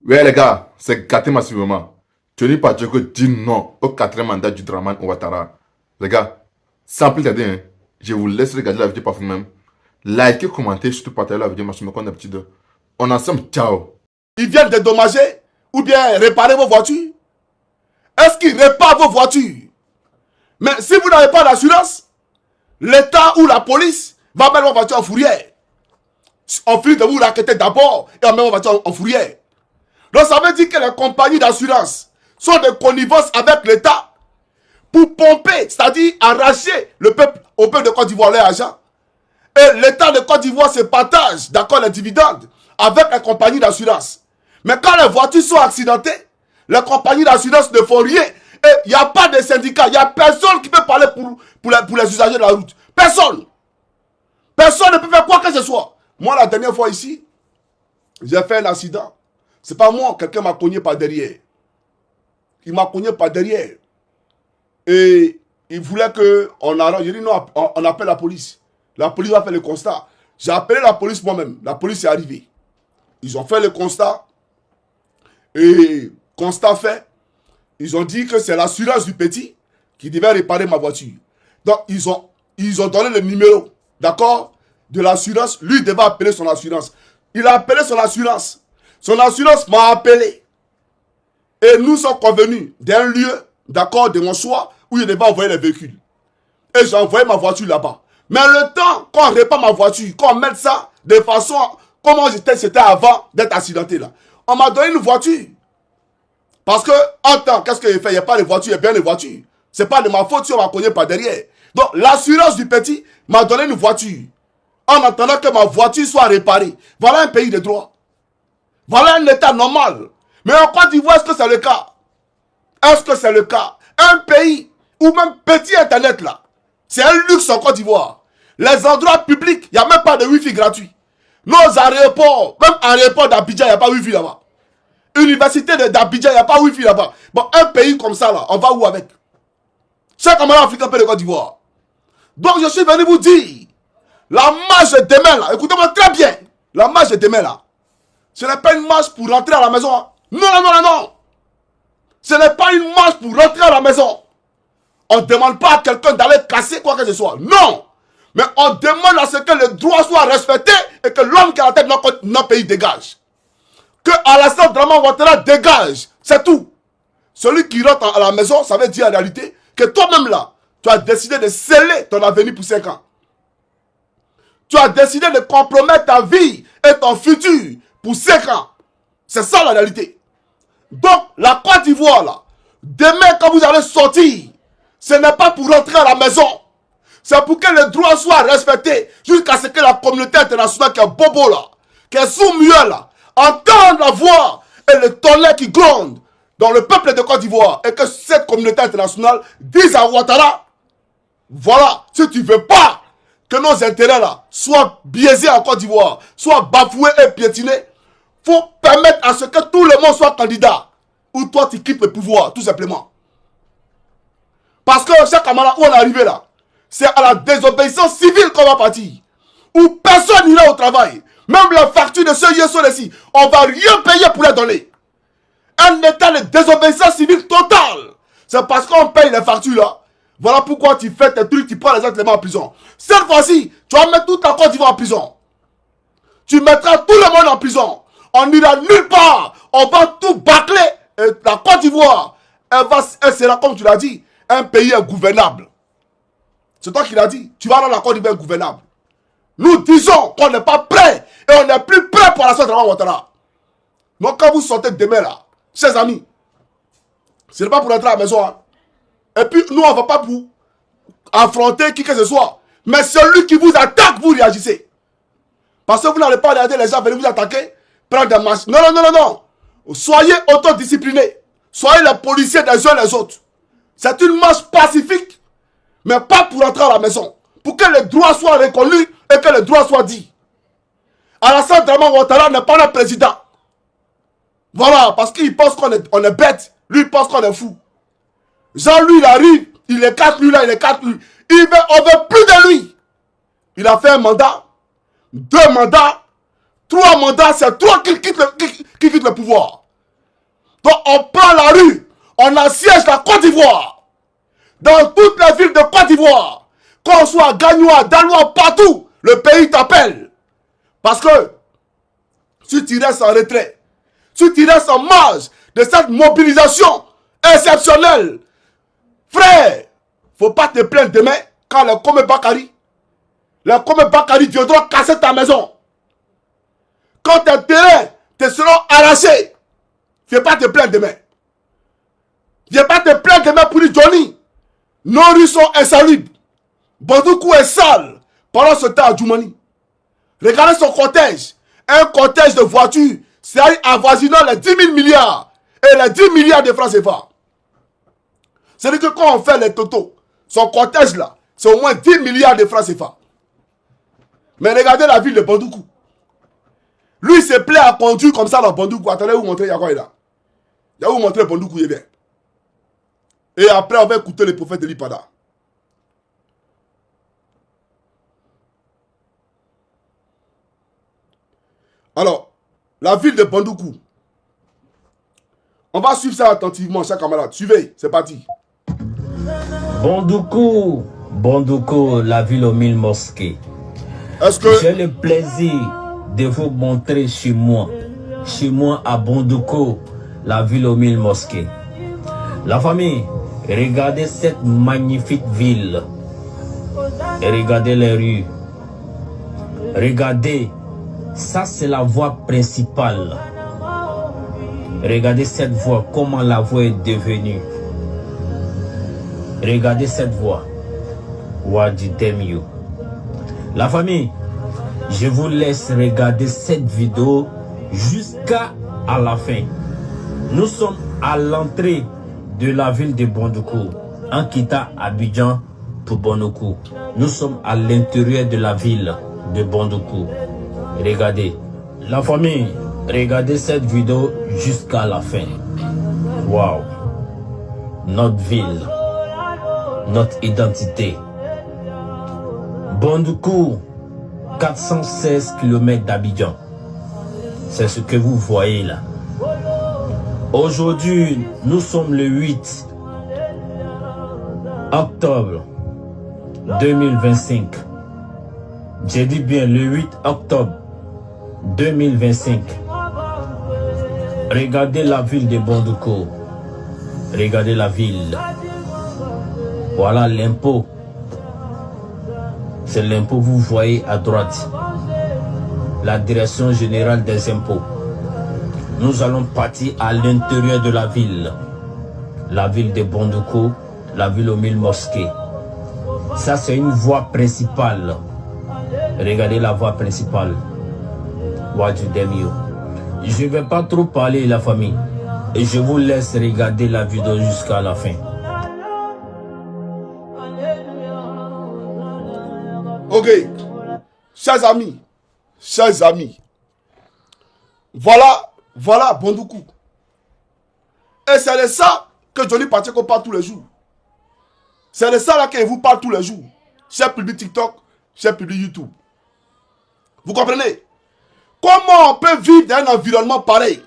Ouais, les gars, c'est gâté massivement. Tenu par Djoko dit non au quatrième mandat du Draman Ouattara. Les gars, sans plus tarder, hein, je vous laisse regarder la vidéo par vous-même. Likez, commentez, surtout partagez la vidéo maximum comme d'habitude. On est ensemble, ciao. Ils viennent dédommager ou bien réparer vos voitures? Est-ce qu'ils réparent vos voitures? Mais si vous n'avez pas d'assurance, l'État ou la police va mettre vos voitures en fourrière. On finit de vous raqueter d'abord et on met vos voitures en fourrière. Donc ça veut dire que les compagnies d'assurance sont de connivence avec l'État pour pomper, c'est-à-dire arracher le peuple, au peuple de Côte d'Ivoire leur argent. Et l'État de Côte d'Ivoire se partage, d'accord, les dividendes avec les compagnies d'assurance. Mais quand les voitures sont accidentées, les compagnies d'assurance ne font rien. Et il n'y a pas de syndicat, il n'y a personne qui peut parler pour les usagers de la route. Personne. Personne ne peut faire quoi que ce soit. Moi, la dernière fois ici, j'ai fait un accident. C'est pas moi, quelqu'un m'a cogné par derrière. Il m'a cogné par derrière. Et il voulait qu'on arrange. J'ai dit non, on appelle la police. La police va faire le constat. J'ai appelé la police moi-même. La police est arrivée. Ils ont fait le constat. Et constat fait, ils ont dit que c'est l'assurance du petit qui devait réparer ma voiture. Donc, ils ont donné le numéro, d'accord, de l'assurance. Lui devait appeler son assurance. Il a appelé son assurance. Son assurance m'a appelé. Et nous sommes convenus d'un lieu, d'accord, de mon choix, où il devait envoyer les véhicules. Et j'ai envoyé ma voiture là-bas. Mais le temps qu'on répare ma voiture, qu'on mette ça de façon, comment c'était avant d'être accidenté là. On m'a donné une voiture. Parce que, en temps, qu'est-ce qu'il fait? Il n'y a pas de voiture, il y a bien des voitures. C'est pas de ma faute si on m'a cogné par derrière. Donc, l'assurance du petit m'a donné une voiture. En attendant que ma voiture soit réparée. Voilà un pays de droit. Voilà un état normal. Mais en Côte d'Ivoire, est-ce que c'est le cas? Est-ce que c'est le cas? Un pays où même petit internet là, c'est un luxe en Côte d'Ivoire. Les endroits publics, il n'y a même pas de wifi gratuit. Nos aéroports, même aéroport d'Abidjan, il n'y a pas de wifi là-bas. Université d'Abidjan, il n'y a pas de wifi là-bas. Bon, un pays comme ça là, on va où avec? Chaque camarade africain peut de Côte d'Ivoire. Donc je suis venu vous dire, la marche de demain là, écoutez-moi très bien, la marche de demain là, ce n'est pas une marche pour rentrer à la maison. Hein. Non, non, non, non, non. Ce n'est pas une marche pour rentrer à la maison. On ne demande pas à quelqu'un d'aller casser quoi que ce soit. Non. Mais on demande à ce que le droit soit respecté et que l'homme qui a la tête de notre pays dégage. Que Alassane Draman Ouattara dégage. C'est tout. Celui qui rentre à la maison, ça veut dire en réalité que toi-même là, tu as décidé de sceller ton avenir pour 5 ans. Tu as décidé de compromettre ta vie et ton futur pour 5 ans. C'est ça la réalité. Donc, la Côte d'Ivoire, là, demain, quand vous allez sortir, ce n'est pas pour rentrer à la maison. C'est pour que le droit soit respecté jusqu'à ce que la communauté internationale qui est bobo, là, qui est sourd-muet, là, entende la voix et le tonnerre qui gronde dans le peuple de Côte d'Ivoire et que cette communauté internationale dise à Ouattara, voilà, si tu ne veux pas que nos intérêts, là, soient biaisés en Côte d'Ivoire, soient bafoués et piétinés, faut permettre à ce que tout le monde soit candidat. Ou toi, tu quittes le pouvoir, tout simplement. Parce que chaque camarade où on est arrivé là, c'est à la désobéissance civile qu'on va partir. Où personne n'ira au travail. Même la facture de ceux ci, on va rien payer pour les donner. Un état de désobéissance civile totale. C'est parce qu'on paye les factures là. Voilà pourquoi tu fais tes trucs, tu prends les autres en prison. Cette fois-ci, tu vas mettre toute la Côte d'Ivoire en prison. Tu mettras tout le monde en prison. On n'ira nulle part. On va tout bâcler. Et la Côte d'Ivoire, elle sera, comme tu l'as dit, un pays ingouvernable. C'est toi qui l'as dit. Tu vas rendre la Côte d'Ivoire ingouvernable. Nous disons qu'on n'est pas prêt. Et on n'est plus prêt pour la sortie de Ouattara. Donc quand vous sortez demain là, chers amis, ce n'est pas pour rentrer à la maison. Hein. Et puis nous, on ne va pas pour affronter qui que ce soit. Mais celui qui vous attaque, vous réagissez. Parce que vous n'allez pas regarder les gens venir vous attaquer. Prendre des marches. Non, non, non, non, non. Soyez autodisciplinés. Soyez les policiers des uns les autres. C'est une marche pacifique, mais pas pour entrer à la maison. Pour que le droit soit reconnu et que le droit soit dit. Alassane Draman Ouattara n'est pas le président. Voilà, parce qu'il pense qu'on est bête. Lui, il pense qu'on est fou. Jean, lui, il arrive, il écarte lui là, il écarte lui. On veut plus de lui. Il a fait un mandat, 2 mandats, 3 mandats, c'est toi qui quitte le pouvoir. Donc on prend la rue, on assiège la Côte d'Ivoire. Dans toutes les villes de Côte d'Ivoire, qu'on soit à Gagnoa, Daloa, partout, le pays t'appelle. Parce que si tu restes en retrait, si tu restes en marge de cette mobilisation exceptionnelle, frère, faut pas te plaindre demain quand les Kome Bakari viendront casser ta maison. Quand tes terrains te seront arrachés, viens pas te plaindre demain. Viens pas te plaindre demain pour dire Johnny. Nos rues sont insalubres. Bandoukou est sale pendant ce temps à Djoumani. Regardez son cortège. Un cortège de voitures, c'est avoisinant les 10 000 milliards et les 10 milliards de francs CFA. C'est-à-dire que quand on fait les totaux, son cortège là, c'est au moins 10 milliards de francs CFA. Mais regardez la ville de Bandoukou. Lui, il se plaît à conduire comme ça dans Bandoukou. Attendez, vous montrer, il y a quoi là? Il y a vous montrer Bandoukou, il est bien. Et après, on va écouter les prophètes de l'Ipada. Alors, la ville de Bandoukou. On va suivre ça attentivement, chers camarades. Suivez, c'est parti. Bandoukou, Bandoukou, la ville aux 1000 mosquées. Est-ce que... J'ai le plaisir de vous montrer chez moi à Bandoukou, la ville aux 1000 mosquées. La famille, regardez cette magnifique ville. Et regardez les rues. Regardez, ça c'est la voie principale. Regardez cette voie, comment la voie est devenue. Regardez cette voie. Wadi Demio. La famille, je vous laisse regarder cette vidéo jusqu'à la fin. Nous sommes à l'entrée de la ville de Bandoukou, en quittant Abidjan pour Bandoukou. Nous sommes à l'intérieur de la ville de Bandoukou. Regardez. La famille, regardez cette vidéo jusqu'à la fin. Waouh. Notre ville, notre identité. Bandoukou, 416 km d'Abidjan. C'est ce que vous voyez là. Aujourd'hui, nous sommes le 8 octobre 2025. J'ai dit bien le 8 octobre 2025. Regardez la ville de Bandoukou. Regardez la ville. Voilà l'impôt. C'est l'impôt, vous voyez à droite. La direction générale des impôts. Nous allons partir à l'intérieur de la ville. La ville de Bandoukou, la ville aux 1000 mosquées. Ça, c'est une voie principale. Regardez la voie principale. Wadi Demio. Je ne vais pas trop parler, la famille. Et je vous laisse regarder la vidéo jusqu'à la fin. Ok. Chers amis. Voilà Bandoukou. Et c'est de ça que Johnny Pacheco parle tous les jours. C'est de ça là qu'il vous parle tous les jours. Cher public TikTok, cher public YouTube. Vous comprenez? Comment on peut vivre dans un environnement pareil?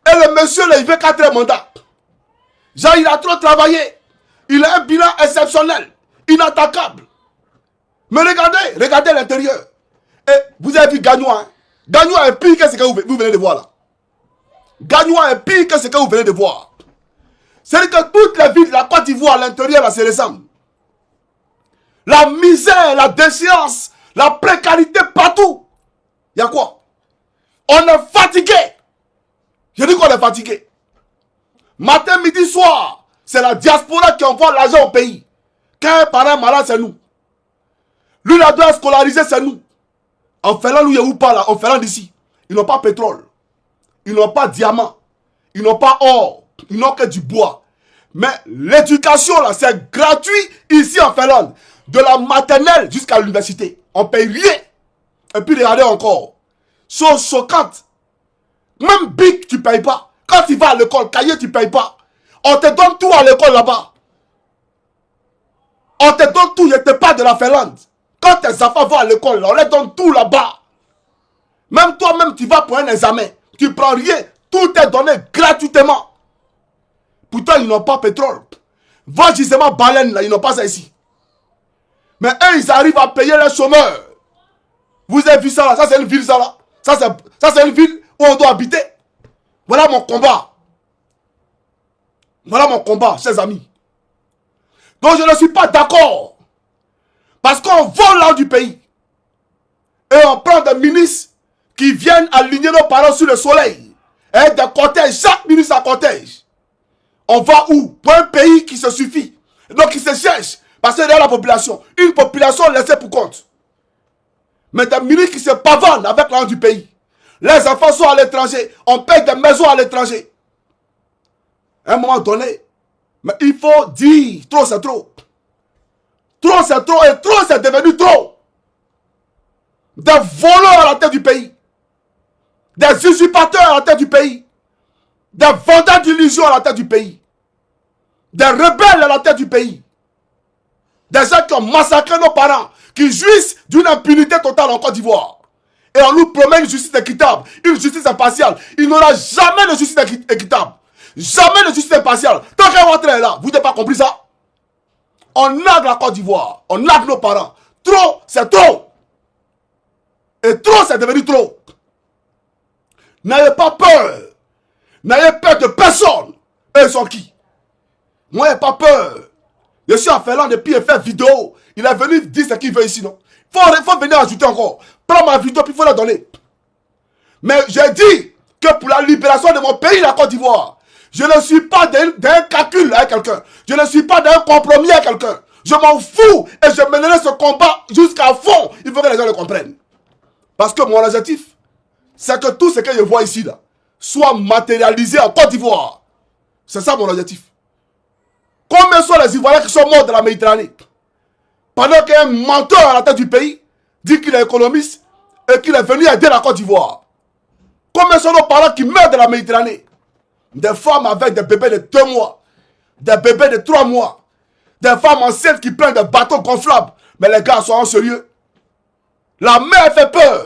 Et le monsieur là, il veut 4 mandats. Genre, il a trop travaillé. Il a un bilan exceptionnel, inattaquable. Mais regardez l'intérieur. Et vous avez vu Gagnoa, hein? Gagnoa est pire que ce que vous venez de voir là. Gagnoa est pire que ce que vous venez de voir. C'est-à-dire que toutes les villes de la Côte d'Ivoire à l'intérieur là se ressemblent. La misère, la déchéance, la précarité partout. Il y a quoi? On est fatigué. Je dis qu'on est fatigué. Matin, midi, soir, c'est la diaspora qui envoie l'argent au pays. Quand un parent malade, c'est nous. Lui, la doit scolariser, c'est nous. En Finlande, où il y a où pas là, en Finlande ici, ils n'ont pas pétrole. Ils n'ont pas diamant. Ils n'ont pas or. Ils n'ont que du bois. Mais l'éducation, là, c'est gratuit ici en Finlande. De la maternelle jusqu'à l'université. On ne paye rien. Et puis regardez encore. Chose choquante. Même BIC, tu ne payes pas. Quand tu vas à l'école, cahier, tu ne payes pas. On te donne tout à l'école là-bas. On te donne tout, il n'était pas de la Finlande. Quand tes enfants vont à l'école, on les donne tout là-bas. Même toi-même, tu vas pour un examen. Tu ne prends rien. Tout est donné gratuitement. Pourtant, ils n'ont pas pétrole. Votre gisement baleine, là, ils n'ont pas ça ici. Mais eux, ils arrivent à payer les chômeurs. Vous avez vu ça là? Ça, c'est une ville, ça là. Ça, c'est une ville où on doit habiter. Voilà mon combat. Voilà mon combat, chers amis. Donc, je ne suis pas d'accord. Parce qu'on vole l'argent du pays. Et on prend des ministres qui viennent aligner nos parents sur le soleil. Et des cortèges, chaque ministre a cortège. On va où? Pour un pays qui se suffit. Donc, qui se cherche. Parce que derrière la population, une population laissée pour compte. Mais des ministres qui se pavanent avec l'argent du pays. Les enfants sont à l'étranger. On paye des maisons à l'étranger. À un moment donné, mais il faut dire, trop c'est trop. Trop c'est trop et trop c'est devenu trop. Des voleurs à la tête du pays. Des usurpateurs à la tête du pays. Des vendeurs d'illusions à la tête du pays. Des rebelles à la tête du pays. Des gens qui ont massacré nos parents, qui jouissent d'une impunité totale en Côte d'Ivoire. Et on nous promet une justice équitable, une justice impartiale. Il n'y aura jamais de justice équitable. Jamais de justice impartiale. Tant qu'un Ouattara est là, vous n'avez pas compris ça? On nargue la Côte d'Ivoire. On nargue nos parents. Trop, c'est trop. Et trop, c'est devenu trop. N'ayez pas peur. N'ayez peur de personne. Eux, ils sont qui? Moi, n'ayez pas peur. Je suis en Finlande et puis il fait vidéo. Il est venu dire ce qu'il veut ici, non? Il faut venir ajouter encore. Prends ma vidéo puis il faut la donner. Mais j'ai dit que pour la libération de mon pays, la Côte d'Ivoire, je ne suis pas d'un calcul avec quelqu'un. Je ne suis pas d'un compromis avec quelqu'un. Je m'en fous et je mènerai ce combat jusqu'à fond. Il faut que les gens le comprennent. Parce que mon objectif, c'est que tout ce que je vois ici, là, soit matérialisé en Côte d'Ivoire. C'est ça mon objectif. Combien sont les Ivoiriens qui sont morts dans la Méditerranée? Pendant qu'un menteur à la tête du pays dit qu'il est économiste et qu'il est venu aider la Côte d'Ivoire. Combien sont nos parents qui meurent dans la Méditerranée? Des femmes avec des bébés de 2 mois, des bébés de 3 mois, des femmes enceintes qui prennent des bateaux gonflables. Mais les gars, soyons sérieux. La mer fait peur.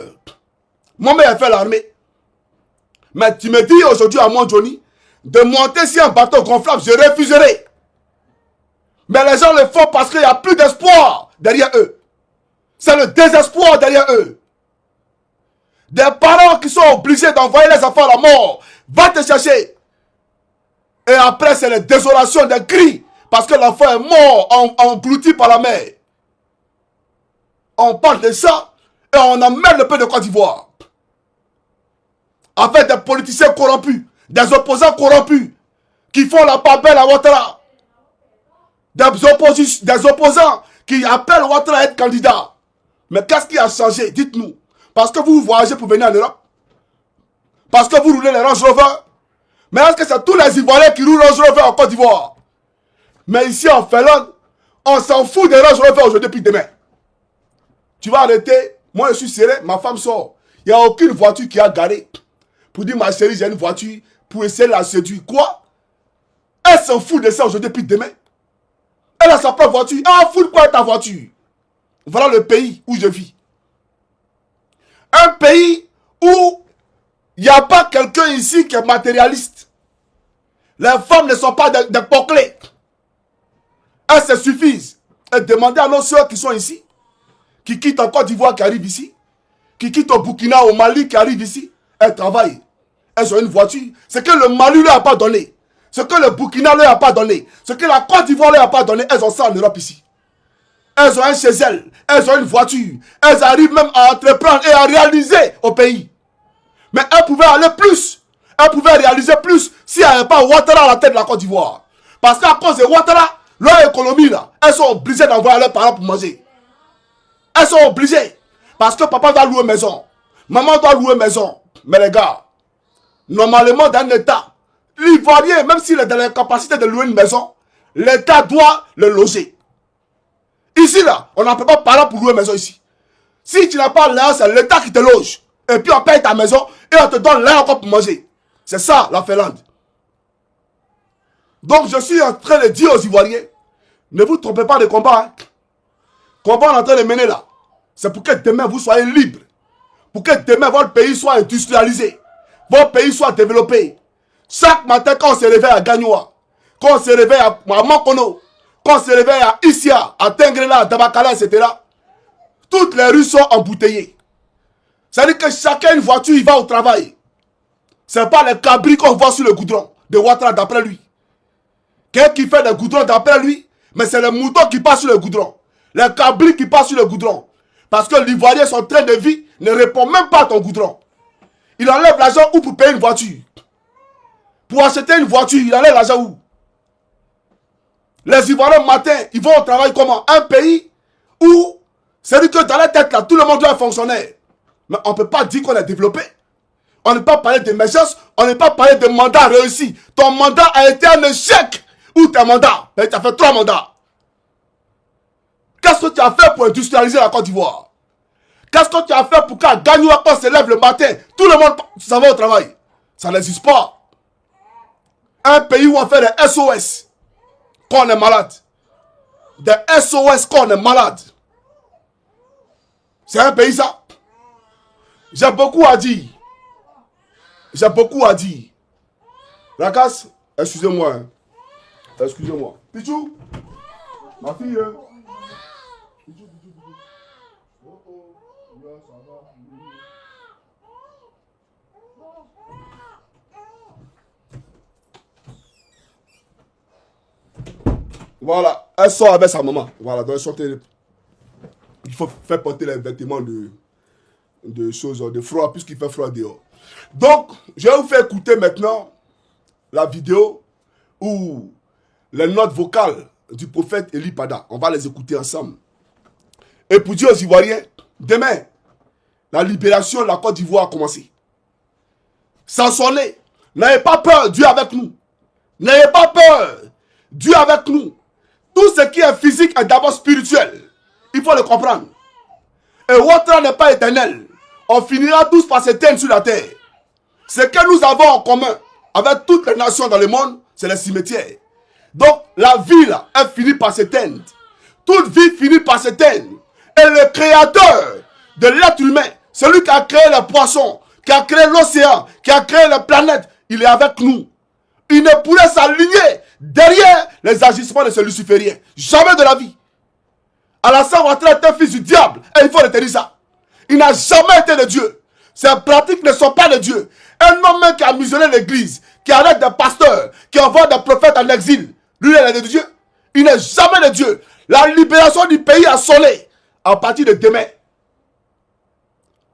Mon mère fait l'armée. Mais tu me dis aujourd'hui à moi, Johnny, de monter sur un bateau gonflable, je refuserai. Mais les gens le font parce qu'il n'y a plus d'espoir derrière eux. C'est le désespoir derrière eux. Des parents qui sont obligés d'envoyer les enfants à la mort. Va te chercher. Et après, c'est la désolation, des cris. Parce que l'enfant est mort, englouti par la mer. On parle de ça et on emmène le peuple de Côte d'Ivoire. Avec des politiciens corrompus, des opposants corrompus, qui font la part belle à Ouattara. Des opposants qui appellent Ouattara à être candidat. Mais qu'est-ce qui a changé? Dites-nous. Parce que vous voyagez pour venir en Europe? Parce que vous roulez les Range Rover? Mais est-ce que c'est tous les Ivoiriens qui roulent Range Rover en Côte d'Ivoire? Mais ici en Finlande, on s'en fout des Range Rover aujourd'hui depuis demain. Tu vas arrêter, moi je suis serré, ma femme sort. Il n'y a aucune voiture qui a garé pour dire ma chérie j'ai une voiture pour essayer de la séduire. Quoi? Elle s'en fout de ça aujourd'hui depuis demain. Elle a sa propre voiture. Elle fout quoi ta voiture? Voilà le pays où je vis. Un pays où il n'y a pas quelqu'un ici qui est matérialiste. Les femmes ne sont pas des poclés. Elles se suffisent. Et demandez à nos soeurs qui sont ici, qui quittent en Côte d'Ivoire, qui arrivent ici, qui quittent au Burkina, au Mali, qui arrivent ici. Elles travaillent. Elles ont une voiture. Ce que le Mali leur a pas donné. Ce que le Burkina leur a pas donné. Ce que la Côte d'Ivoire leur a pas donné. Elles ont ça en Europe ici. Elles ont un chez elles. Elles ont une voiture. Elles arrivent même à entreprendre et à réaliser au pays. Mais elles pouvaient aller plus. Elles pouvaient réaliser plus s'il n'y avait pas Ouattara à la tête de la Côte d'Ivoire. Parce qu'à cause de Ouattara, leur économie là, elles sont obligées d'envoyer leurs parents pour manger. Elles sont obligées. Parce que papa doit louer maison. Maman doit louer maison. Mais les gars, normalement dans un état, l'Ivoirien, même s'il est dans la capacité de louer une maison, l'État doit le loger. Ici là, on n'en peut pas parler pour louer une maison ici. Si tu n'as pas l'air, c'est l'État qui te loge. Et puis on paye ta maison et on te donne l'air encore pour manger. C'est ça la Finlande. Donc je suis en train de dire aux Ivoiriens, ne vous trompez pas de combat. Hein. Combat on est en train de mener là. C'est pour que demain vous soyez libres. Pour que demain votre pays soit industrialisé. votre pays soit développé. Chaque matin, quand on se réveille à Gagnoua, quand on se réveille à Mankono, quand on se réveille à Issia, à Tengrela, à Dabakala, etc., toutes les rues sont embouteillées. C'est-à-dire que chacun une voiture, il va au travail. Ce n'est pas les cabris qu'on voit sur le goudron de Ouattara d'après lui. Quelqu'un qui fait le goudron d'après lui, mais c'est les moutons qui passent sur le goudron. Les cabris qui passent sur le goudron. Parce que l'Ivoirien, son train de vie, ne répond même pas à ton goudron. Il enlève l'argent où pour payer une voiture. Pour acheter une voiture, il enlève l'argent où? Les Ivoiriens, matin, ils vont au travail comment? Un pays où, c'est-à-dire que dans la tête, là, tout le monde doit être fonctionnaire. Mais on ne peut pas dire qu'on est développé. On ne peut pas parler d'émergence, on ne peut pas parler de mandat réussi. Ton mandat a été un échec. Où tes mandats? Tu as fait 3 mandats. Qu'est-ce que tu as fait pour industrialiser la Côte d'Ivoire? Qu'est-ce que tu as fait pour qu'à Gagnoua, quand on se lève le matin, tout le monde s'en va au travail? Ça n'existe pas. Un pays où on fait des SOS quand on est malade. Des SOS quand on est malade. C'est un pays ça. J'ai beaucoup à dire. J'ai beaucoup à dire. Rakas, excusez-moi. Hein. Excusez-moi. Pichou, ma fille. Pichou. Voilà, elle sort avec sa maman. Voilà, donc elle sortait. Il faut faire porter les vêtements de choses, de froid, puisqu'il fait froid dehors. Donc, je vais vous faire écouter maintenant la vidéo où les notes vocales du prophète Eli Pada, on va les écouter ensemble. Et pour dire aux Ivoiriens, demain, la libération de la Côte d'Ivoire a commencé. Sans sonner, n'ayez pas peur, Dieu est avec nous. N'ayez pas peur, Dieu est avec nous. Tout ce qui est physique est d'abord spirituel. Il faut le comprendre. Et Ouattara n'est pas éternel. On finira tous par s'éteindre sur la terre. Ce que nous avons en commun avec toutes les nations dans le monde, c'est les cimetières. Donc, la vie là, elle finit par s'éteindre. Toute vie finit par s'éteindre. Et le créateur de l'être humain, celui qui a créé les poissons, qui a créé l'océan, qui a créé les planètes, il est avec nous. Il ne pourrait s'aligner derrière les agissements de ce luciférien. Jamais de la vie. Alassane Ouattara est un fils du diable. Et il faut retenir ça. Il n'a jamais été de Dieu. Ses pratiques ne sont pas de Dieu. Un homme qui a muselé l'église, qui arrête des pasteurs, qui envoie des prophètes en exil. Lui, il est de Dieu. Il n'est jamais de Dieu. La libération du pays a sonné. À partir de demain,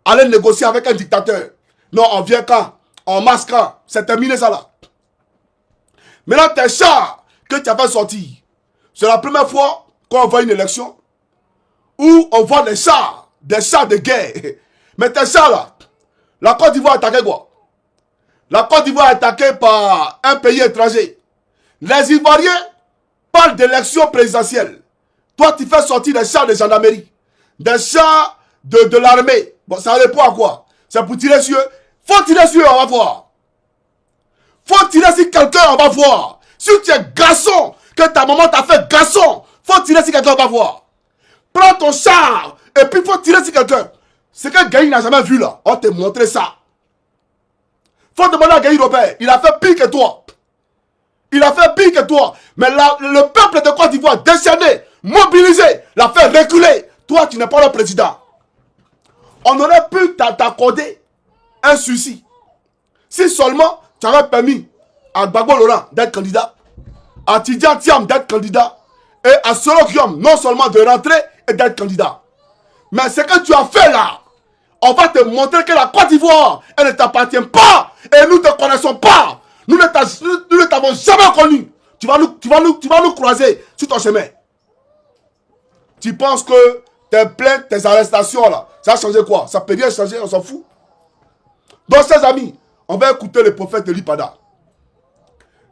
allez négocier avec un dictateur. Non, on vient quand? On masque quand? C'est terminé ça là. Maintenant, tes chars que tu as fait sortir, c'est la première fois qu'on voit une élection où on voit des chars de guerre. Mais tes chars là, la Côte d'Ivoire est attaquée quoi? La Côte d'Ivoire est attaquée par un pays étranger. Les Ivoiriens parlent d'élection présidentielle. Toi, tu fais sortir des chars de gendarmerie, des chars de l'armée. Bon, ça répond à quoi? C'est pour tirer sur eux. Faut tirer sur eux, on va voir. Faut tirer sur quelqu'un, on va voir. Si tu es garçon, que ta maman t'a fait garçon, faut tirer sur quelqu'un, on va voir. Prends ton char, et puis faut tirer sur quelqu'un. Ce que Gaï n'a jamais vu là, on te montrer ça. Faut demander à Gaï Robert, il a fait pire que toi. Il a fait pire que toi. Mais le peuple de Côte d'Ivoire, déchaîné, mobilisé, l'a fait reculer. Toi, tu n'es pas le président. On aurait pu t'accorder un suicide. Si seulement tu avais permis à Gbagbo Laurent d'être candidat, à Tidjane Thiam d'être candidat, et à Soro Guillaume non seulement de rentrer et d'être candidat. Mais ce que tu as fait là, on va te montrer que la Côte d'Ivoire, elle ne t'appartient pas. Et nous ne te connaissons pas. Nous ne t'avons jamais connu. Tu vas nous croiser sur ton chemin. Tu penses que tes plaintes, tes arrestations là, ça a changé quoi? Ça peut rien changer, on s'en fout. Donc, chers amis, on va écouter le prophète Eli Pada.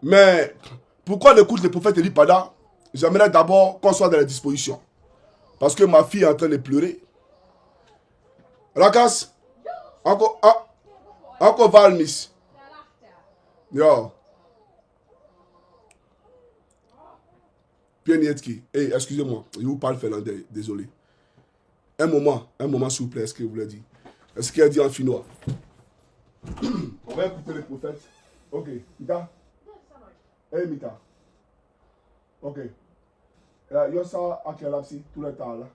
Mais pourquoi on écoute le prophète Eli Pada? J'aimerais d'abord qu'on soit dans les dispositions. Parce que ma fille est en train de pleurer. Rakas, encore Valmis. Yo. Pienietki. Hey, excusez-moi, je vous parle finlandais, désolé. Un moment, s'il vous plaît, est-ce que vous l'avez dit? Est-ce qu'il a dit en finnois? On On va écouter les prophètes. Ok, Mita. Hey, Mita. Ok. Yo ça à quel lapsi tout le temps là.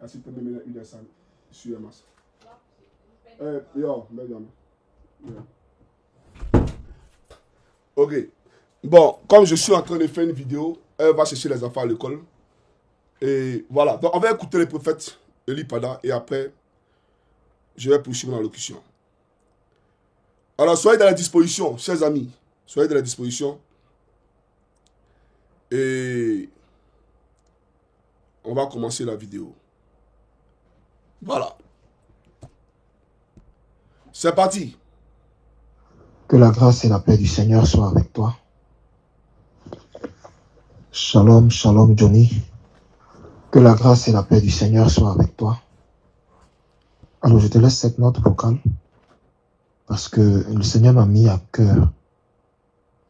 Ainsi que même il descend sur masse. Yo, ok. Bon, comme je suis en train de faire une vidéo, elle va chercher les enfants à l'école. Et voilà. Donc, on va écouter les prophètes Eli Pada et après, je vais poursuivre mon allocution. Alors, soyez dans la disposition, chers amis. Soyez dans la disposition. Et on va commencer la vidéo. Voilà. C'est parti. Que la grâce et la paix du Seigneur soient avec toi. Shalom, shalom Johnny. Que la grâce et la paix du Seigneur soient avec toi. Alors je te laisse cette note vocale parce que le Seigneur m'a mis à cœur,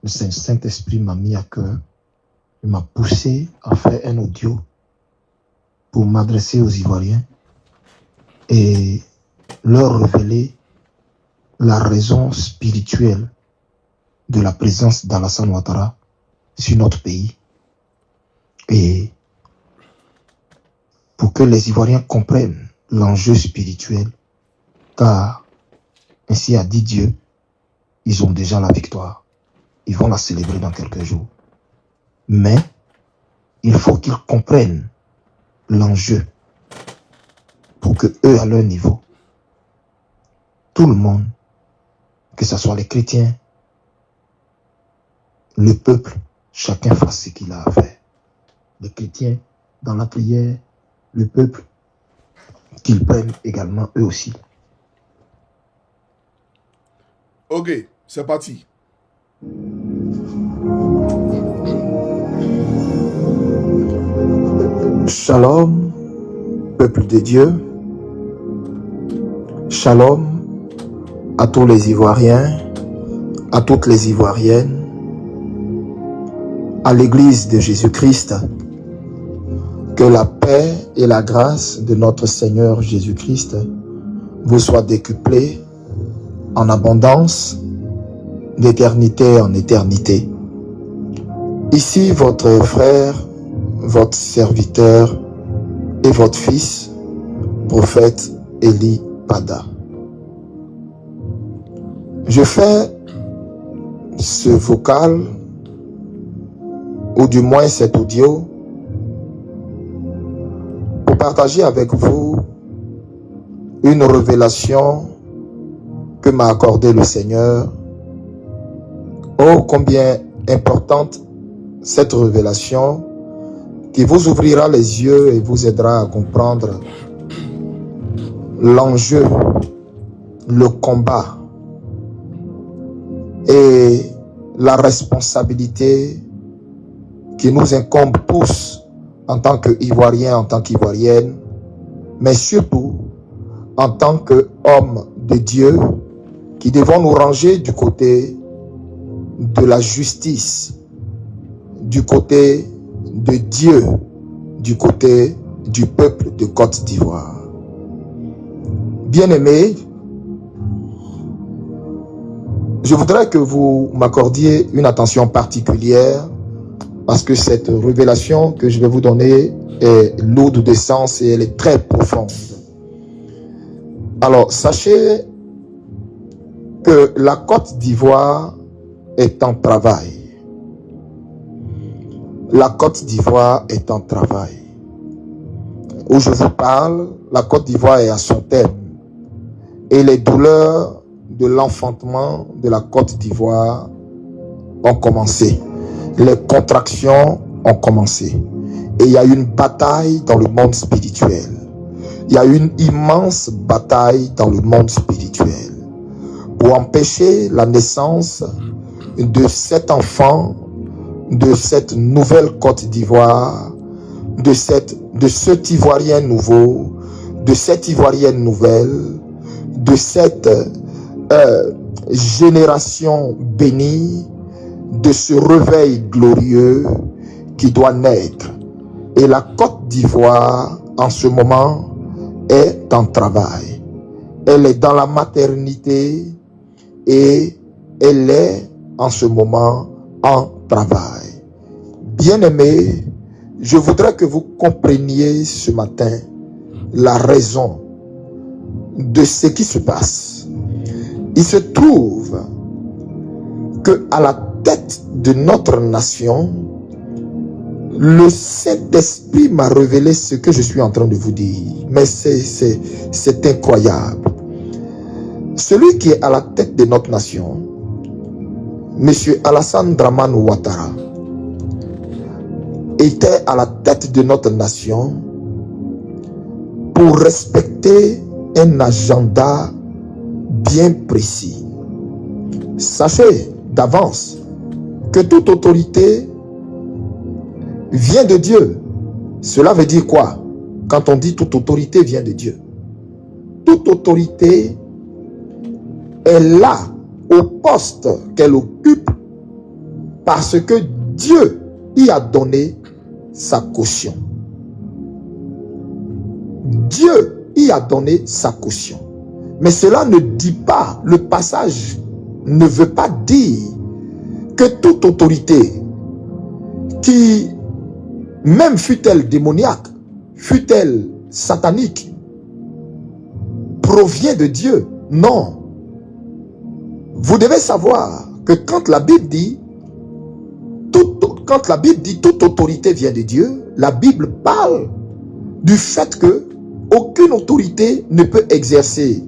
le Saint-Esprit m'a mis à cœur, il m'a poussé à faire un audio pour m'adresser aux Ivoiriens et leur révéler la raison spirituelle de la présence d'Alassane Ouattara sur notre pays et pour que les Ivoiriens comprennent l'enjeu spirituel, car ainsi a dit Dieu, ils ont déjà la victoire. Ils vont la célébrer dans quelques jours. Mais il faut qu'ils comprennent l'enjeu pour que eux, à leur niveau, tout le monde, que ce soit les chrétiens, le peuple, chacun fasse ce qu'il a à faire. Les chrétiens, dans la prière, le peuple, qu'ils prennent également eux aussi. Ok, c'est parti. Shalom, peuple de Dieu. Shalom à tous les Ivoiriens, à toutes les Ivoiriennes, à l'Église de Jésus-Christ. Que la paix et la grâce de notre Seigneur Jésus-Christ vous soient décuplées en abondance, d'éternité en éternité. Ici votre frère, votre serviteur et votre fils, prophète Eli Pada. Je fais ce vocal, ou du moins cet audio, pour partager avec vous une révélation que m'a accordée le Seigneur. Oh, combien importante cette révélation qui vous ouvrira les yeux et vous aidera à comprendre l'enjeu, le combat et la responsabilité qui nous incombe tous en tant qu'Ivoiriens, en tant qu'Ivoiriennes, mais surtout en tant qu'hommes de Dieu qui devons nous ranger du côté de la justice, du côté de Dieu, du côté du peuple de Côte d'Ivoire. Bien-aimés, je voudrais que vous m'accordiez une attention particulière parce que cette révélation que je vais vous donner est lourde de sens et elle est très profonde. Alors, sachez que la Côte d'Ivoire est en travail. La Côte d'Ivoire est en travail. Où je vous parle, la Côte d'Ivoire est à son terme. Et les douleurs de l'enfantement de la Côte d'Ivoire ont commencé. Les contractions ont commencé. Et il y a une bataille dans le monde spirituel. Il y a une immense bataille dans le monde spirituel pour empêcher la naissance de cet enfant, de cette nouvelle Côte d'Ivoire, de cet Ivoirien nouveau, de cette Ivoirienne nouvelle, de cette génération bénie, de ce réveil glorieux qui doit naître. Et la Côte d'Ivoire, en ce moment, est en travail. Elle est dans la maternité et elle est en ce moment en travail. Bien-aimés, je voudrais que vous compreniez ce matin la raison de ce qui se passe. Il se trouve que à la tête de notre nation, le Saint-Esprit m'a révélé ce que je suis en train de vous dire. Mais c'est incroyable. Celui qui est à la tête de notre nation, M. Alassane Dramane Ouattara, était à la tête de notre nation pour respecter un agenda bien précis. Sachez d'avance que toute autorité vient de Dieu. Cela veut dire quoi? Quand on dit toute autorité vient de Dieu, toute autorité est là au poste qu'elle occupe parce que Dieu y a donné sa caution. Dieu y a donné sa caution. Mais cela ne dit pas, le passage ne veut pas dire que toute autorité qui, même fût-elle démoniaque, fût-elle satanique, provient de Dieu. Non. Vous devez savoir que quand la Bible dit toute autorité vient de Dieu, la Bible parle du fait que aucune autorité ne peut exercer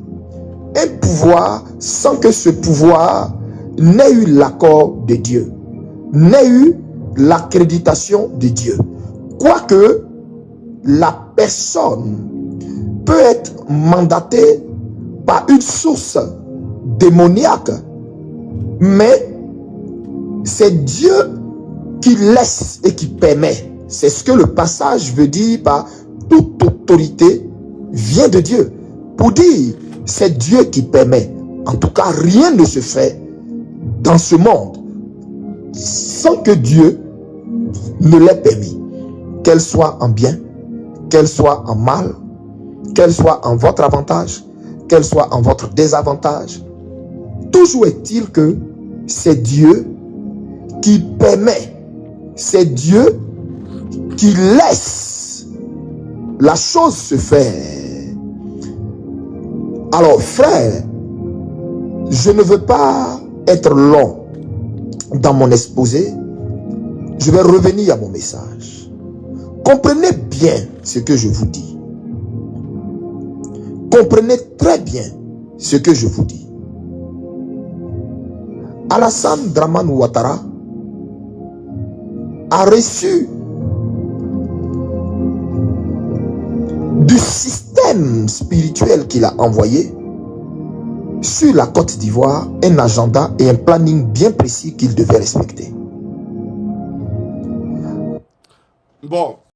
un pouvoir sans que ce pouvoir n'ait eu l'accord de Dieu, n'ait eu l'accréditation de Dieu. Quoique la personne peut être mandatée par une source démoniaque, mais c'est Dieu qui laisse et qui permet. C'est ce que le passage veut dire par toute autorité vient de Dieu. Pour dire c'est Dieu qui permet. En tout cas, rien ne se fait dans ce monde sans que Dieu ne l'ait permis. Qu'elle soit en bien, qu'elle soit en mal, qu'elle soit en votre avantage, qu'elle soit en votre désavantage. Toujours est-il que c'est Dieu qui permet, c'est Dieu qui laisse la chose se faire. Alors frère, je ne veux pas être long dans mon exposé. Je vais revenir à mon message. Comprenez bien ce que je vous dis. Comprenez très bien ce que je vous dis. Alassane Dramane Ouattara a reçu du système spirituel qu'il a envoyé sur la Côte d'Ivoire un agenda et un planning bien précis qu'il devait respecter. Bon,